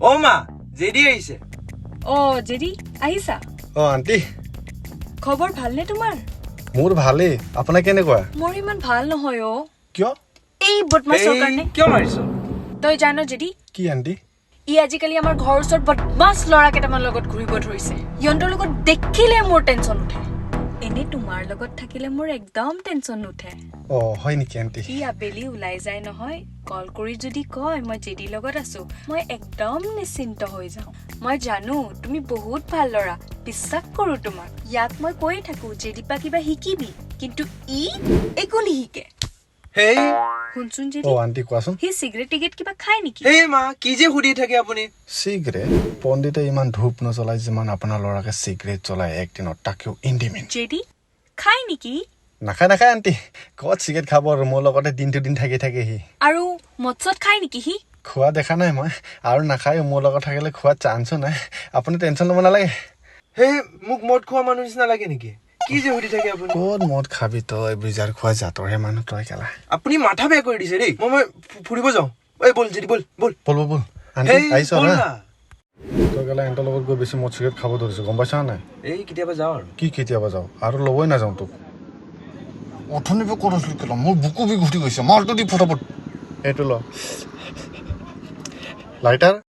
ও মা জেডি আহিছে জেডি আহিছা আন্টি খবৰ ভালনে তোমাৰ মোৰ ভালেই আপোনাৰ কেনেকুৱা মোৰ ইমান ভাল নহয় কিয় এই বদমাছৰ কাৰণে কিয় মাৰিছ তই জানো জেডি কি আন্টি ই আজিকালি আমাৰ ঘৰৰ ওচৰত বদমাছ ল'ৰা কেইটামান লগত ঘূৰিব ধৰিছে ইহঁতৰ লগত দেখিলে মোৰ টেনচন উঠে এনে তোমাৰ লগত থাকিলে মোৰ একদম টেনচন নুঠে হয় নেকি আন্টি ই আবেলি ওলাই যায় নহয় কল কৰি যদি কয় মই জেডিৰ লগত আছো মই একদম নিশ্চিন্ত হৈ যাওঁ মই জানো তুমি বহুত ভাল ল'ৰা বিশ্বাস কৰো তোমাক ইয়াক মই কৈয়ে থাকো জেডিপা কিবা শিকিবি কিন্তু ই একো নিশিকে হেই শুনচোন জেডি আন্টি কোৱাচোন সি চিগাৰেট টিকেট কিবা খায় নেকি হেই মা কি যে সুধি থাকে আপুনি চিগাৰেট পণ্ডিতে ইমান ধূপ নজ্বলাই যিমান আপোনাৰ ল'ৰাকে চিগাৰেট জ্বলাই একদিনত তাকেও ইণ্ডিমেণ্ট জেডি খায় নেকি নাখায় আন্টি ক'ত চিগাৰেট খাব আৰু মোৰ লগতে দিনটো দিন থাকি সি আৰু মদ খায় নেকি সি খোৱা দেখা নাই মই আৰু নাখায় মোৰ লগত থাকিলে খোৱাৰ চান্সো নাই আপুনি টেনশ্যন ল'ব নালাগে হেই মোক মদ খোৱা মানুহ নিচিনা লাগে নেকি কি যে সুধি থাকে আপুনি ক'ত মদ খাবি তই ব্ৰিজাৰ খোৱা জাতৰহে মানুহ তই কেলা আপুনি মাথা বেয়া কৰি দিছে দেই মই ফুৰিব যাওঁ এই বল জেডি বল বল আন্টি হেই আহিছ বল না না তই কেলা এহঁতৰ লগত গৈ বেছি মদ চিগাৰেট খাব ধৰিছ গম পাইছা নাই এই কেতিয়াবা যাওঁ আৰু কি কেতিয়াবা যাওঁ আৰু ল'বই নাযাওঁ তোক অথনিৰ পৰা ক'ত আছিলো কেলা মোৰ বুকু বিষ উঠি গৈছে মালটো দি ফটাফট এইটো ল লাইটাৰ